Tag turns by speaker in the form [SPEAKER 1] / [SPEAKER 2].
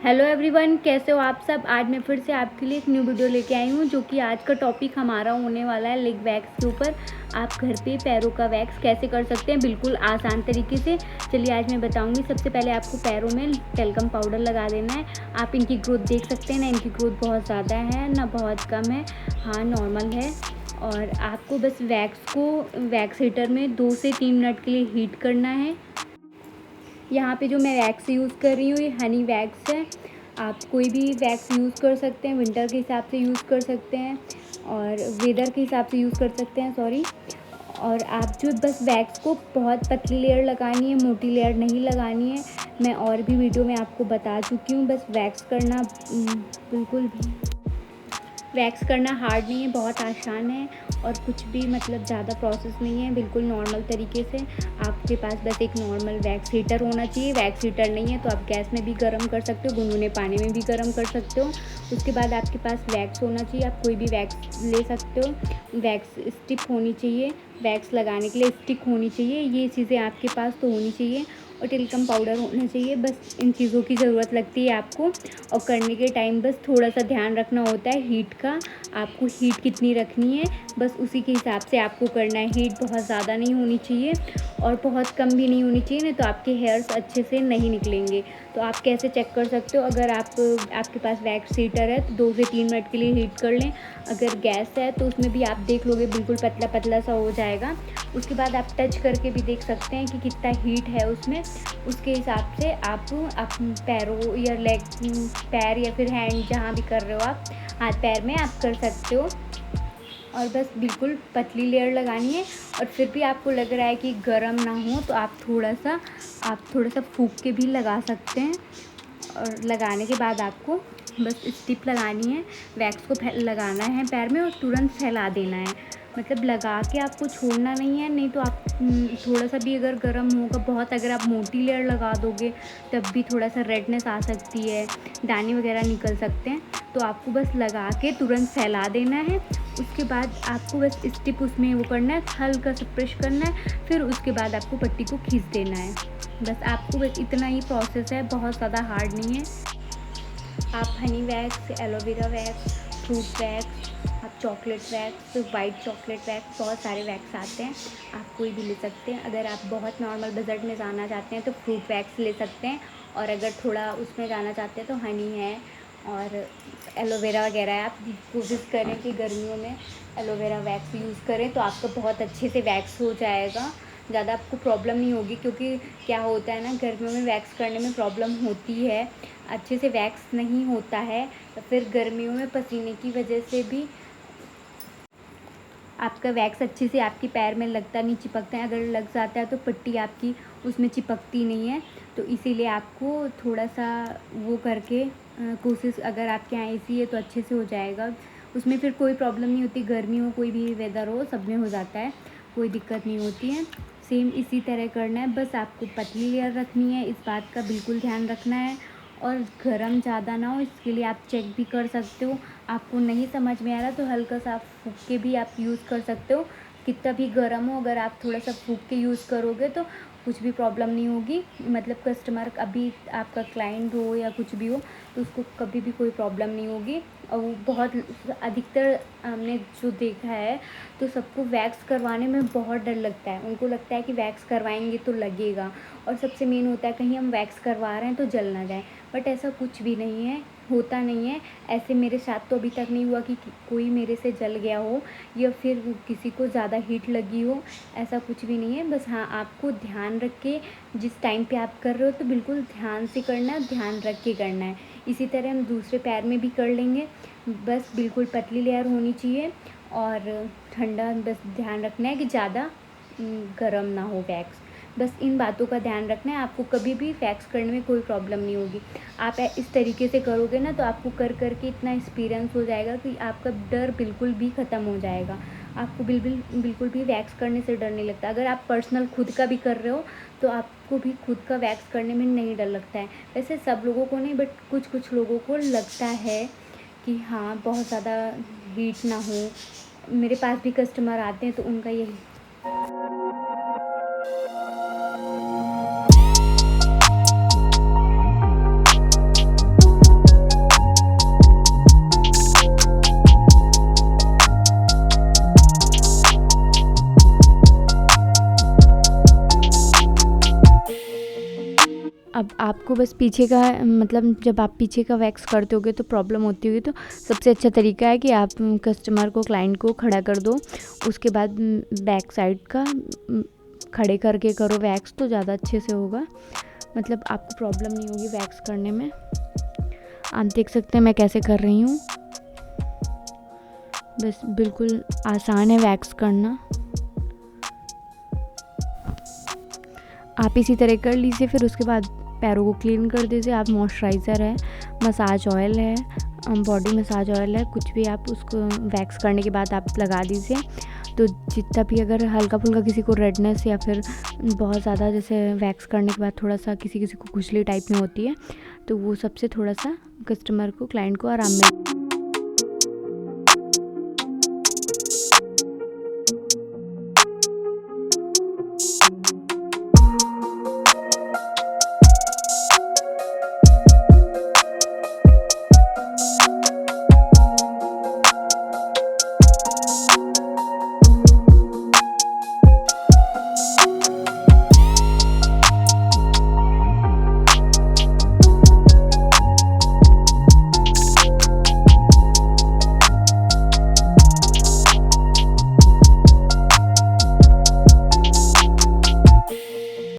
[SPEAKER 1] Hello everyone, कैसे हो आप सब। आज मैं फिर से आपके लिए एक न्यू वीडियो लेके आई हूँ, जो कि आज का टॉपिक हमारा होने वाला है लेग वैक्स के ऊपर। आप घर पे पैरों का वैक्स कैसे कर सकते हैं बिल्कुल आसान तरीके से। चलिए आज मैं बताऊँगी। सबसे पहले आपको पैरों में टेल्कम पाउडर लगा देना है। आप इनकी ग्रोथ देख सकते हैं ना, इनकी ग्रोथ बहुत ज़्यादा है ना बहुत कम है, हाँ नॉर्मल है। और आपको बस वैक्स को वैक्स हीटर में 2 से 3 मिनट के लिए हीट करना है। यहाँ पे जो मैं वैक्स यूज़ कर रही हूँ ये हनी वैक्स है। आप कोई भी वैक्स यूज़ कर सकते हैं, विंटर के हिसाब से यूज़ कर सकते हैं और वेदर के हिसाब से यूज़ कर सकते हैं, सॉरी। और आप जो बस वैक्स को बहुत पतली लेयर लगानी है, मोटी लेयर नहीं लगानी है। मैं और भी वीडियो में आपको बता चुकी हूँ। बस वैक्स करना बिल्कुल भी वैक्स करना हार्ड नहीं है, बहुत आसान है और कुछ भी मतलब ज़्यादा प्रोसेस नहीं है, बिल्कुल नॉर्मल तरीके से। आपके पास बस एक नॉर्मल वैक्स हीटर होना चाहिए। वैक्स हीटर नहीं है तो आप गैस में भी गर्म कर सकते हो, गुनगुने पानी में भी गर्म कर सकते हो। उसके बाद आपके पास वैक्स होना चाहिए। आप कोई भी वैक्स ले सकते हो। वैक्स स्टिक होनी चाहिए, वैक्स लगाने के लिए स्टिक होनी चाहिए। ये चीज़ें आपके पास तो होनी चाहिए और टेल्कम पाउडर होना चाहिए। बस इन चीज़ों की ज़रूरत लगती है आपको। और करने के टाइम बस थोड़ा सा ध्यान रखना होता है हीट का। आपको हीट कितनी रखनी है बस उसी के हिसाब से आपको करना है। हीट बहुत ज़्यादा नहीं होनी चाहिए और बहुत कम भी नहीं होनी चाहिए, नहीं तो आपके हेयर्स अच्छे से नहीं निकलेंगे। तो आप कैसे चेक कर सकते हो, अगर आपके पास वैक्स हीटर है तो 2 से 3 मिनट के लिए हीट कर लें। अगर गैस है तो उसमें भी आप देख लोगे बिल्कुल पतला पतला सा हो जाएगा। उसके बाद आप टच करके भी देख सकते हैं कि कितना हीट है उसमें। उसके हिसाब से आप पैरों या पैर या फिर हैंड जहाँ भी कर रहे हो आप हाथ पैर में आप कर सकते हो। और बस बिल्कुल पतली लेयर लगानी है। और फिर भी आपको लग रहा है कि गर्म ना हो तो आप थोड़ा सा फूंक के भी लगा सकते हैं। और लगाने के बाद आपको बस स्टिप लगानी है, वैक्स को लगाना है पैर में और तुरंत फैला देना है। मतलब लगा के आपको छोड़ना नहीं है, नहीं तो आप थोड़ा सा भी अगर गर्म होगा बहुत, अगर आप मोटी लेयर लगा दोगे तब भी थोड़ा सा रेडनेस आ सकती है, दाने वगैरह निकल सकते हैं। तो आपको बस लगा के तुरंत फैला देना है। उसके बाद आपको बस स्टिप उसमें वो करना है, हल्का सा प्रेस करना है, फिर उसके बाद आपको पट्टी को खींच देना है। बस आपको बस इतना ही प्रोसेस है, बहुत ज़्यादा हार्ड नहीं है। आप honey wax, aloe vera wax, fruit wax, आप chocolate wax, white chocolate wax, बहुत सारे वैक्स आते हैं, आप कोई भी ले सकते हैं। अगर आप बहुत नॉर्मल बजट में जाना चाहते हैं तो फ्रूट वैक्स ले सकते हैं। और अगर थोड़ा उसमें जाना चाहते हैं तो हनी है और एलोवेरा वगैरह है। आप कोशिश करें कि गर्मियों में एलोवेरा वैक्स यूज़ करें तो आपका बहुत अच्छे से वैक्स हो जाएगा, ज़्यादा आपको प्रॉब्लम नहीं होगी। क्योंकि क्या होता है ना, गर्मियों में वैक्स करने में प्रॉब्लम होती है, अच्छे से वैक्स नहीं होता है। तो फिर गर्मियों में पसीने की वजह से भी आपका वैक्स अच्छे से आपके पैर में लगता नहीं, चिपकता है। अगर लग जाता है तो पट्टी आपकी उसमें चिपकती नहीं है। तो इसीलिए आपको थोड़ा सा वो करके कोशिश, अगर आपके यहाँ एसी है तो अच्छे से हो जाएगा। उसमें फिर कोई प्रॉब्लम नहीं होती, गर्मी हो कोई भी वेदर हो सब में हो जाता है, कोई दिक्कत नहीं होती है। सेम इसी तरह करना है, बस आपको पतली लेयर रखनी है, इस बात का बिल्कुल ध्यान रखना है। और गरम ज़्यादा ना हो इसके लिए आप चेक भी कर सकते हो। आपको नहीं समझ में आ रहा तो हल्का सा आप फूँक के भी आप यूज़ कर सकते हो। कितना भी गर्म हो, अगर आप थोड़ा सा फूँक के यूज़ करोगे तो कुछ भी प्रॉब्लम नहीं होगी। मतलब कस्टमर, अभी आपका क्लाइंट हो या कुछ भी हो, तो उसको कभी भी कोई प्रॉब्लम नहीं होगी। और वो बहुत अधिकतर हमने जो देखा है तो सबको वैक्स करवाने में बहुत डर लगता है। उनको लगता है कि वैक्स करवाएंगे तो लगेगा, और सबसे मेन होता है कहीं हम वैक्स करवा रहे हैं तो जल ना जाए। बट ऐसा कुछ भी नहीं है, होता नहीं है। ऐसे मेरे साथ तो अभी तक नहीं हुआ कि कोई मेरे से जल गया हो या फिर किसी को ज़्यादा हीट लगी हो, ऐसा कुछ भी नहीं है। बस हाँ, आपको ध्यान रख के जिस टाइम पे आप कर रहे हो तो बिल्कुल ध्यान से करना है, ध्यान रख के करना है। इसी तरह हम दूसरे पैर में भी कर लेंगे। बस बिल्कुल पतली लेयर होनी चाहिए और ठंडा, बस ध्यान रखना है कि ज़्यादा गर्म ना हो वैक्स। बस इन बातों का ध्यान रखना है, आपको कभी भी वैक्स करने में कोई प्रॉब्लम नहीं होगी। आप इस तरीके से करोगे ना तो आपको कर के इतना एक्सपीरियंस हो जाएगा कि आपका डर बिल्कुल भी ख़त्म हो जाएगा। आपको बिल्कुल भी वैक्स करने से डर नहीं लगता। अगर आप पर्सनल खुद का भी कर रहे हो तो आपको भी खुद का वैक्स करने में नहीं डर लगता है। वैसे सब लोगों को नहीं, बट कुछ लोगों को लगता है कि हाँ बहुत ज़्यादा हीट ना हो। मेरे पास भी कस्टमर आते हैं तो उनका यही आपको बस पीछे का मतलब जब आप पीछे का वैक्स करते होगे तो प्रॉब्लम होती होगी, तो सबसे अच्छा तरीका है कि आप कस्टमर को, क्लाइंट को खड़ा कर दो, उसके बाद बैक साइड का खड़े करके करो वैक्स, तो ज़्यादा अच्छे से होगा, मतलब आपको प्रॉब्लम नहीं होगी वैक्स करने में। आप देख सकते हैं मैं कैसे कर रही हूँ, बस बिल्कुल आसान है वैक्स करना। आप इसी तरह कर लीजिए। फिर उसके बाद पैरों को क्लीन कर दीजिए। आप मॉइस्चराइज़र है, मसाज ऑयल है, बॉडी मसाज ऑयल है, कुछ भी आप उसको वैक्स करने के बाद आप लगा दीजिए। तो जितना भी अगर हल्का फुल्का किसी को रेडनेस या फिर बहुत ज़्यादा जैसे वैक्स करने के बाद थोड़ा सा किसी को खुजली टाइप में होती है, तो वो सबसे थोड़ा सा कस्टमर को, क्लाइंट को आराम मिले।